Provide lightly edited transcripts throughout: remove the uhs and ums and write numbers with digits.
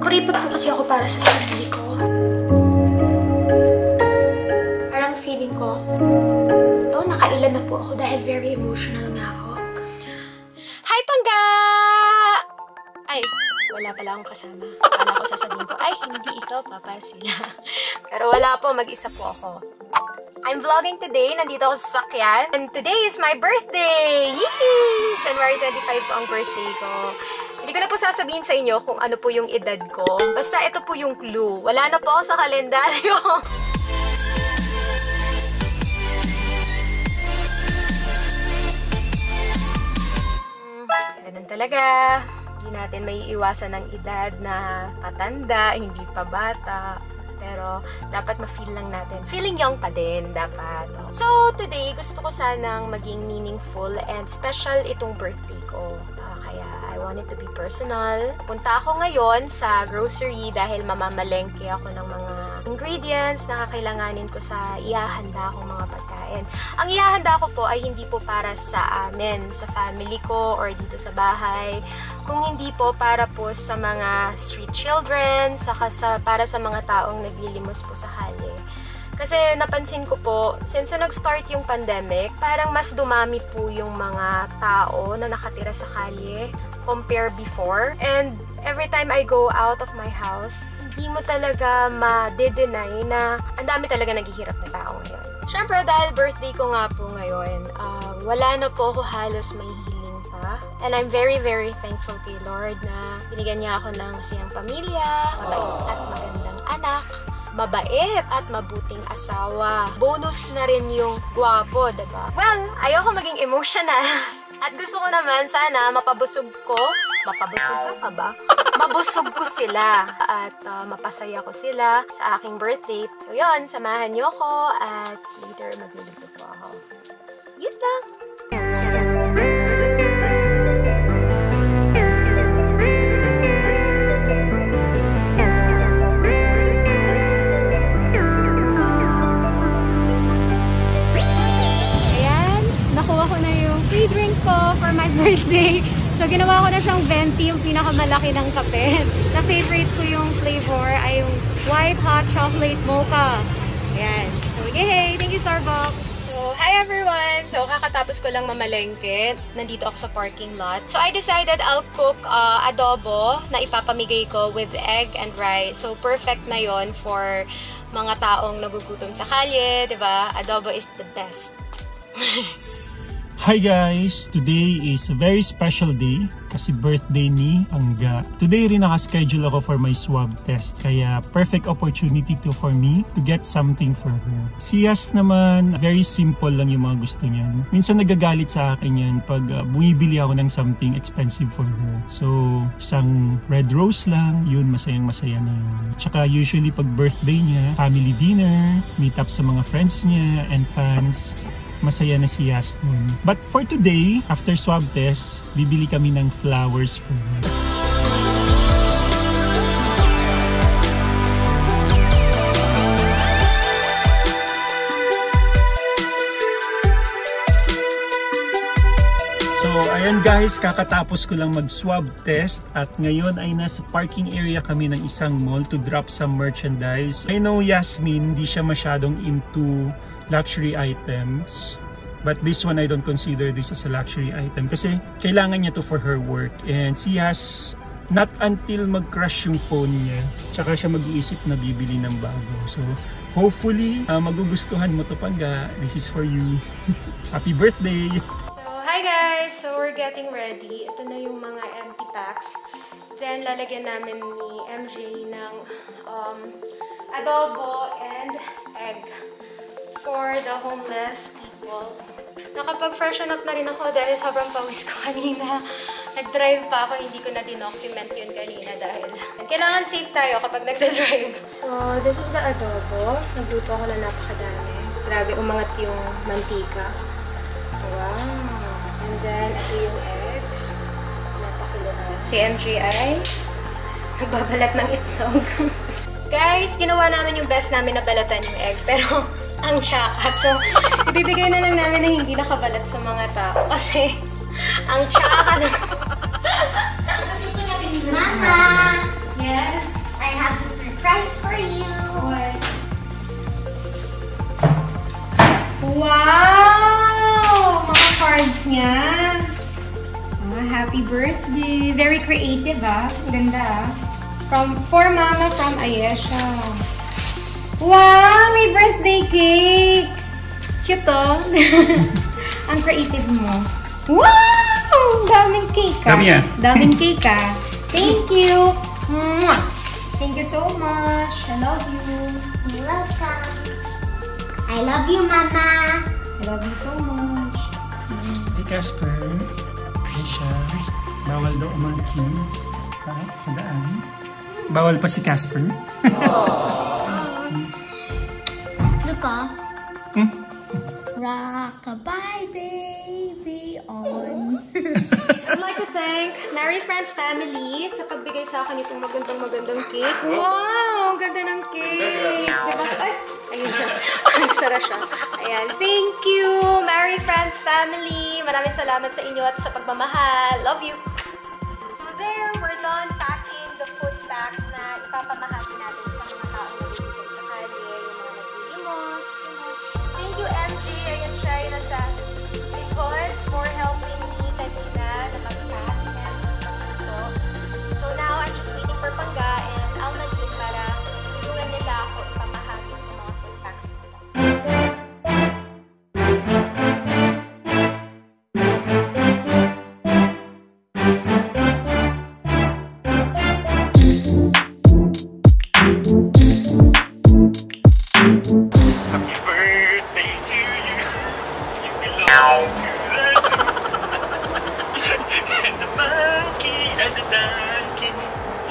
Kuripot po kasi ako para sa sarili ko. Parang feeling ko, nakailan na po ako dahil very emotional nga ako. Hi, Pangga! Ay, wala pala akong kasama. Akala ko sasabihin ko, ay, hindi ikaw, papa, sila. Pero wala po, mag-isa po ako. I'm vlogging today. Nandito ako sa sasakyan. And today is my birthday! Yee! January 25 po ang birthday ko. Hindi ko na po sasabihin sa inyo kung ano po yung edad ko. Basta ito po yung clue. Wala na po ako sa kalendaryo. Ganun talaga. Hindi natin may iwasan ng edad na patanda, hindi pa bata. Pero, dapat ma-feel lang natin. Feeling young pa din, dapat. So, today, gusto ko sanang maging meaningful and special itong birthday ko. Kaya, I want it to be personal. Punta ako ngayon sa grocery dahil mamamalengke ako ng mga ingredients na kakailanganin ko sa ihahanda akong mga pagkain. Ang ihahanda ko po ay hindi po para sa amin, sa family ko, or dito sa bahay. Kung hindi po para po sa mga street children, saka para sa mga taong naglilimos po sa kalye. Kasi napansin ko po, since nag-start yung pandemic, parang mas dumami po yung mga tao na nakatira sa kalye compare before. And every time I go out of my house, hindi mo talaga ma-deny na ang dami talaga naghihirap na tao ngayon. Siyempre, dahil birthday ko nga po ngayon, wala na po ako halos may healing pa. And I'm very, very thankful kay Lord na binigyan niya ako ng masayang pamilya, mabait at magandang anak, mabait at mabuting asawa. Bonus na rin yung gwapo, diba? Well, ayoko maging emotional. At gusto ko naman sana mapabusog ko. Mapabusog ka ba? Mabusog ko sila. At mapasaya ko sila sa aking birthday. So yun, samahan niyo ako at later magluluto po ako. Yun lang! Drink ko for my birthday. So, ginawa ko na siyang venti, yung pinakamalaki ng kape. Na favorite ko yung flavor ay yung white hot chocolate mocha. Ayan. So, yay! Thank you, Starbucks! So, hi everyone! So, kakatapos ko lang mamalengke. Nandito ako sa parking lot. So, I decided I'll cook adobo na ipapamigay ko with egg and rice. So, perfect na yon for mga taong nagugutom sa kalye, diba? Adobo is the best. Hi guys! Today is a very special day kasi birthday ni Pangga. Today rin nakaschedule ako for my swab test kaya perfect opportunity for me to get something for her. Si Yas naman, very simple lang yung mga gusto niyan. Minsan nagagalit sa akin yan pag bumibili ako ng something expensive for her. So, isang red rose lang, yun masayang masaya na yun. Tsaka usually pag birthday niya, family dinner, meet up sa mga friends niya and fans. Masaya na si Yas nun. But for today, after swab test, bibili kami ng flowers for her. So, ayan guys, kakatapos ko lang mag-swab test at ngayon ay nasa parking area kami ng isang mall to drop some merchandise. I know Yasmin, hindi siya masyadong into luxury items, but this one I don't consider this as a luxury item kasi kailangan niya to for her work and she has not until mag-crash yung phone niya tsaka siya mag-iisip na bibili ng bago. So hopefully magugustuhan mo to Pangga. This is for you. Happy birthday! So hi guys! So we're getting ready. Ito na yung mga empty packs. Then lalagyan namin ni MJ ng adobo and egg for the homeless people. Nakapag-freshen up na rin ako dahil sobrang pawis ko kanina. Nag-drive pa ako, hindi ko na dinocument yun kanina dahil kailangan safe tayo kapag nagda-drive. So, this is the adobo. Nagluto ako na napakadami. Grabe, umangat yung mantika. Wow! And then, ito yung eggs. Napakuluan. Si MJ ay nagbabalat ng itlog. Guys, ginawa namin yung best namin na balatan yung egg, pero ang tsaka. So, ibibigay na lang namin na hindi nakabalat sa mga tao. Kasi, ang tsaka na... Mama! Yes? creative ah. Ganda ah. For Mama from Ayesha. Wow! May birthday cake! Cute oh. Ang creative mo. Wow! Daming cake ah. Dami ah. Daming cake ah. Thank you! Mwah! Thank you so much. I love you. You're welcome. I love you, Mama. I love you so much. Hey Casper. Hey siya. Bawal daw umakinis. Sa daan. Bawal pa si Casper. Look ah. Rock-a-bye, baby, on. I'd like to thank Merry Friends family sa pagbigay sa akin itong magandang cake. Wow! Ang ganda ng cake! Diba? Ay! Ayun na. Ay, sara siya. Ayan. Thank you, Merry Friends family. Maraming salamat sa inyo at sa pagmamahal. Love you! So there, we're done packing the food bags na ipapamahagi natin sa mga tao na bibigyan sa kalye, yung mga nagbilimos. Thank you, MG. Ayan siya yung nasa likod for helping me kanina na mag-pack and ito. So now, I'm just waiting for Pangga and Almadin para tulungan nila ako ipamahagi sa mga food bags nila.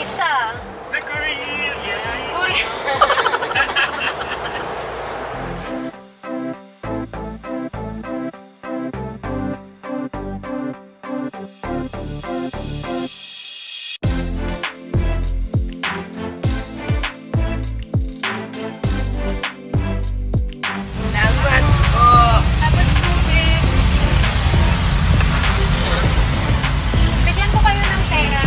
Isa. The gorilla is... Bigyan ko kayo ng pera.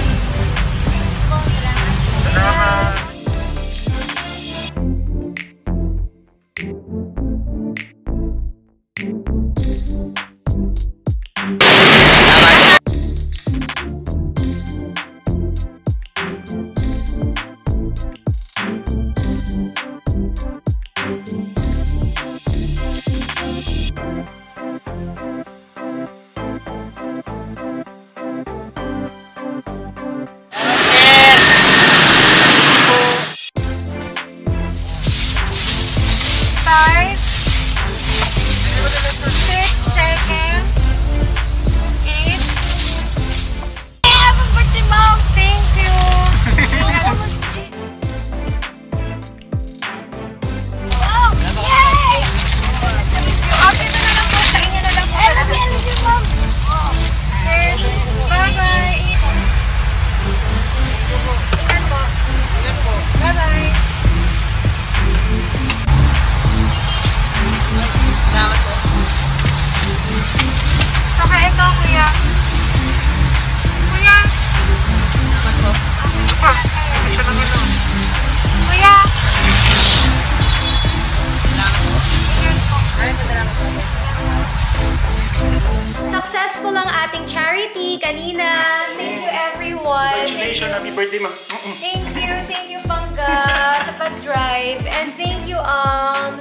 Successful ang ating charity kanina. Thank you everyone. Congratulations, happy birthday ma. Thank you Pangga sa pag-drive. And thank you Oo.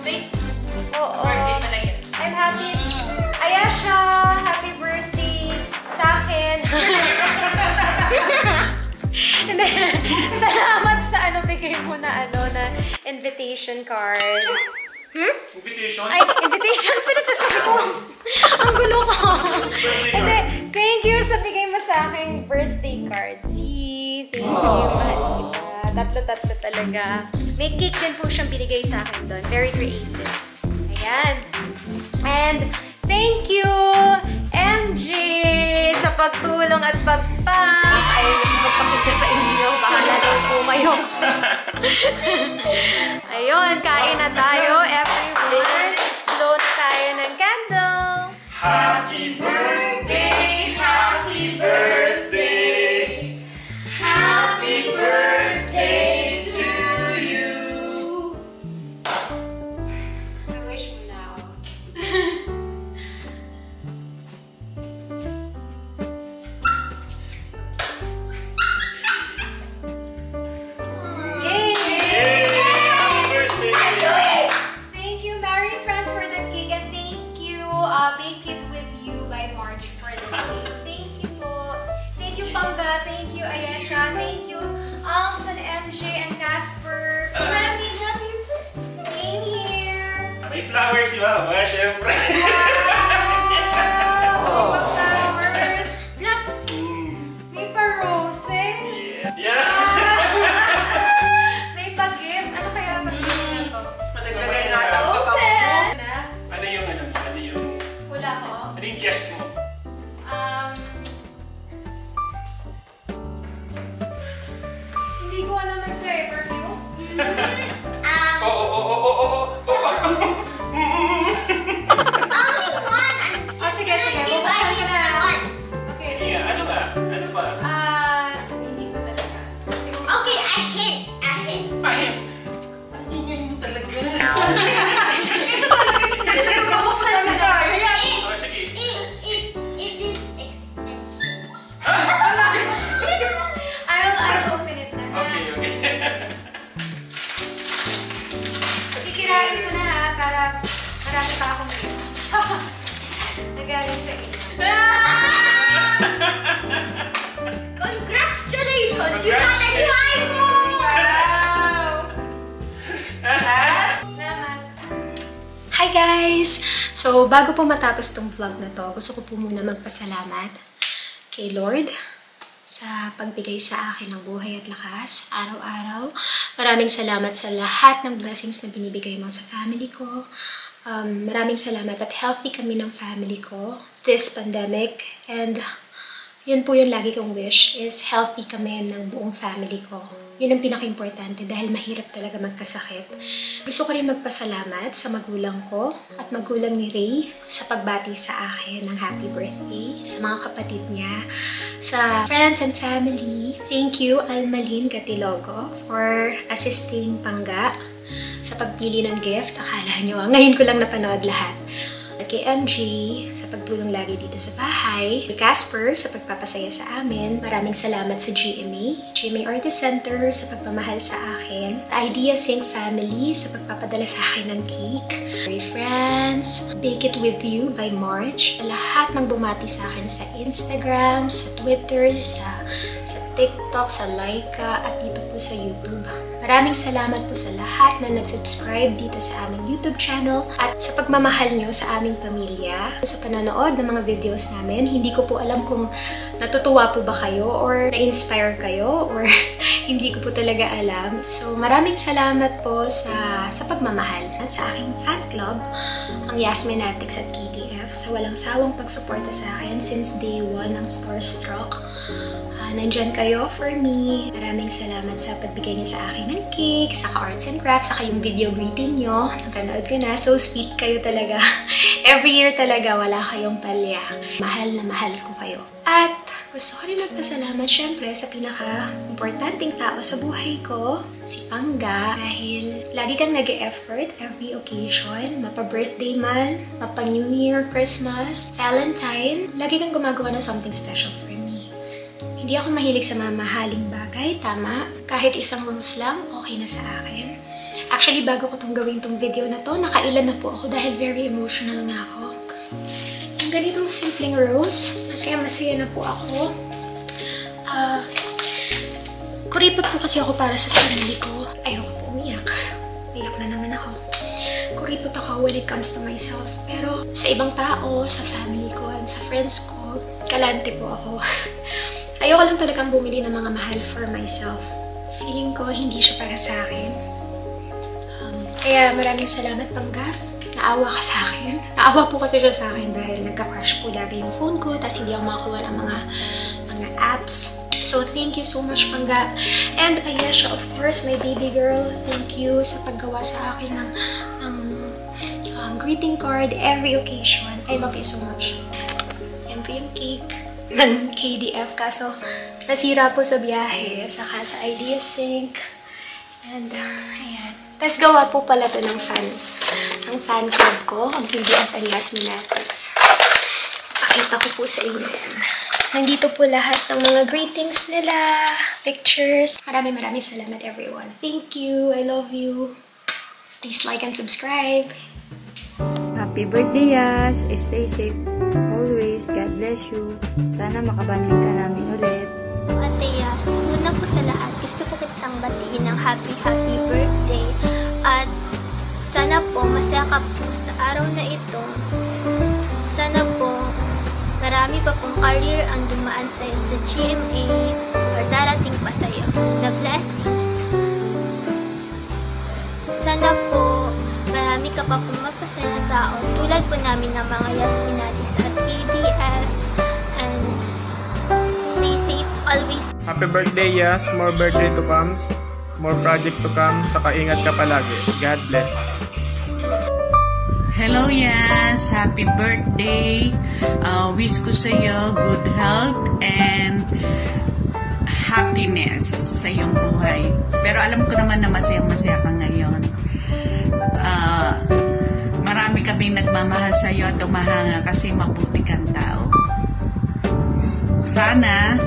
I'm happy. Ayesha, happy birthday sa akin. And then, salamat sa bigay mo na na invitation card. Invitation? Ay, invitation? Pinagsasabi ko. Ang gulo ko. And then, thank you sa bigay mo sa aking birthday card. See, thank you. Mahal kita. Tatlo talaga. May cake din po siyang binigay sa akin doon. Very creative. Ayan. And, thank you, MJ, sa pagtulong at pagpack. Ay, magpakita sa inyo. Bahala daw po kayo. Ayun, kain na tayo, everyone. Blow na tayo ng candle. Happy birthday! Happy birthday! Happy birthday to you. I wish you now. flower si Mama, syempre. Wow! Flowers! Plus, may pa-roses. Yeah. May pa-gift. Ano kaya pag-gift na to? Madagdagan na ito. Open! Ano yung ano? Ano yung... Wala ko. Ano yung guess mo? Hindi ko alam ng perfume. Only one. I'm Sige, sige. give Bubuksan ko na. one. Okay. Sige nga, ano ba? Ano ba? Hindi ko talaga. Sige. Okay, a hint. A hint. Ay! Ano yun talaga? Ito talaga bubuksan ko na. Oh, sige. It is expensive. I'll open it na. Okay, okay. Sisirain ko na ha, para marami pa akong gift. Nagaling sa inyo. Congratulations! You got a new iPhone! Wow! Naman. Hi guys! So, bago po matapos tong vlog na to, gusto ko po muna magpasalamat kay Lord sa pagbigay sa akin ng buhay at lakas araw-araw. Maraming salamat sa lahat ng blessings na binibigay mo sa family ko. Maraming salamat at healthy kami ng family ko this pandemic. And yun po yung lagi kong wish is healthy kami ng buong family ko. Yun ang pinaka-importante dahil mahirap talaga magkasakit. Gusto ko rin magpasalamat sa magulang ko at magulang ni Ray sa pagbati sa akin ng happy birthday, sa mga kapatid niya, sa friends and family. Thank you, Almalin Gatilogo, for assisting Pangga sa pagpili ng gift. Akala nyo, ngayon ko lang napanood lahat. At kay MJ sa pagtulong lagi dito sa bahay. Kay Casper sa pagpapasaya sa amin. Maraming salamat sa GMA Artist Center sa pagmamahal sa akin. Idea Sync Family sa pagpapadala sa akin ng cake. Merry Friends, Bake It With You by March. Lahat ng bumati sa akin sa Instagram, sa Twitter, sa TikTok, sa Laika, at dito po sa YouTube. Maraming salamat po sa lahat na nag-subscribe dito sa aming YouTube channel at sa pagmamahal nyo sa aming pamilya. Sa panonood ng mga videos namin, hindi ko po alam kung natutuwa po ba kayo or na-inspire kayo or hindi ko po talaga alam. So maraming salamat po sa pagmamahal at sa aking fan club, ang Yasminatics at KDF, sa walang sawang pagsuporta sa akin since day 1 ng Starstruck. Nandyan kayo for me. Maraming salamat sa pagbigay niyo sa akin ng cake, saka arts and crafts, saka yung video greeting nyo. Napanood ko na. So sweet kayo talaga. Every year talaga, wala kayong palya. Mahal na mahal ko kayo. At gusto ko rin magpasalamat syempre sa pinaka-importanting tao sa buhay ko, si Pangga. Dahil lagi kang nag-e-effort every occasion. Mapa-birthday man, mapa-New Year, Christmas, Valentine. Lagi kang gumagawa ng something special for me. Hindi ako mahilig sa mamahaling bagay, tama. Kahit isang rose lang, okay na sa akin. Actually, bago ko itong gawin itong video na to, nakailan na po ako dahil very emotional na ako. Yung ganitong simpleng rose, masaya-masaya na po ako. Kuripot po kasi ako para sa sarili ko. Ayoko po umiyak. Iyak na naman ako. Kuripot ako when it comes to myself. Pero sa ibang tao, sa family ko, and sa friends ko, kalante po ako. Ayoko lang talagang bumili ng mga mahal for myself. Feeling ko hindi siya para sa akin. Kaya maraming salamat, Pangga. Naawa ka sa akin. Naawa po kasi siya sa akin dahil nagka-crash po lagi yung phone ko tapos hindi ako makakuha ng mga apps. So, thank you so much, Pangga. And Ayesha, of course, my baby girl, thank you sa paggawa sa akin ng greeting card every occasion. I love you so much. Yan po yung cake ng KDF, kaso nasira po sa biyahe, saka sa Idea Sync. And, ayan. Tapos gawa po pala to ng fan club ko, ang KDF and Yasminatics. Pakita ko po sa inyo yan. Nandito po lahat ng mga greetings nila, pictures. Maraming salamat, everyone. Thank you. I love you. Please like and subscribe. Happy birthday, Yas! Stay safe always. God bless you. Sana makabanding ka namin ulit. Ate Yas, una po sa lahat, gusto ko kitang batiin ng happy birthday. At sana po masaya ka po sa araw na ito, sana po marami pa pong career ang dumaan sa'yo sa GMA or darating pa sa'yo na blessings. Sana po marami ka pa pong mapasaya na tao tulad po namin ng mga Yasminatis at KDS, and stay safe always. Happy birthday, Yas. More birthday to come. More project to come. Saka ingat ka palagi. God bless. Hello, Yas. Happy birthday. Wish ko sa iyo good health and happiness sa iyong buhay. Pero alam ko naman na masayang-masaya ka ngayon. Marami kaming nagmamahal sa iyo at tumahanga kasi mabuti kang tao. Sana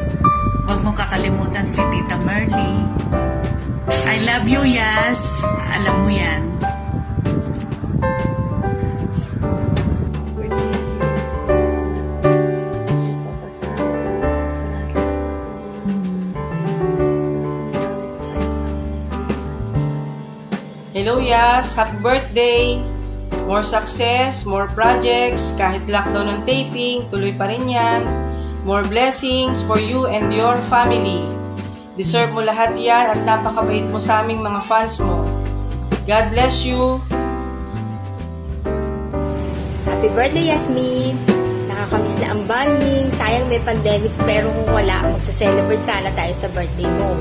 huwag mong kakalimutan si Tita Merly. I love you, Yas. Alam mo yan. Hello, Yas. Happy birthday. More success, more projects. Kahit lockdown ng taping, tuloy pa rin yan. More blessings for you and your family. Deserve mo lahat yan at napakabait mo sa aming mga fans mo. God bless you. Happy birthday, Yasmin! Nakakamiss na ang bonding. Sayang may pandemic, pero kung wala, magsa-celebrate sana tayo sa birthday mo.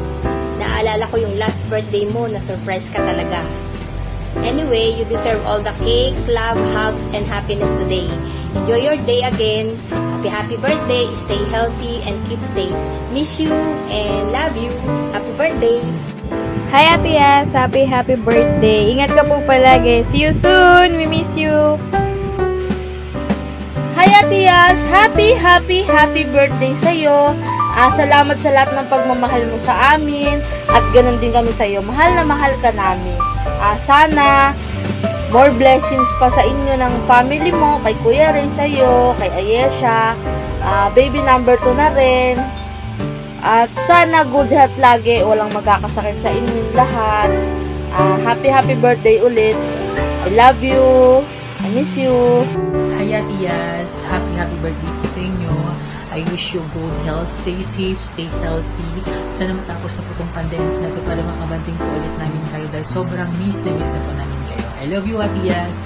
Naalala ko yung last birthday mo na surprise ka talaga. Anyway, you deserve all the cakes, love, hugs, and happiness today. Enjoy your day again. Happy birthday. Stay healthy and keep safe. Miss you and love you. Happy birthday. Hi, Ate Yas. Happy birthday. Ingat ka po palagi. See you soon. We miss you. Hi, Ate Yas. Happy birthday sa'yo. Salamat sa lahat ng pagmamahal mo sa amin. At ganun din kami sa'yo. Mahal na mahal ka namin. Sana more blessings pa sa inyo ng family mo, kay Kuya Ray sa'yo, kay Ayesha, baby number 2 na rin. At sana good health lagi, walang magkakasakit sa inyong lahat. Happy birthday ulit. I love you. I miss you. Hi, Ate Yas. Happy birthday po sa inyo. I wish you good health. Stay safe, stay healthy. Sana matapos na po itong pandemic na ito para makabanding po ulit namin kayo dahil sobrang miss na po namin kayo. I love you, Ate Yas.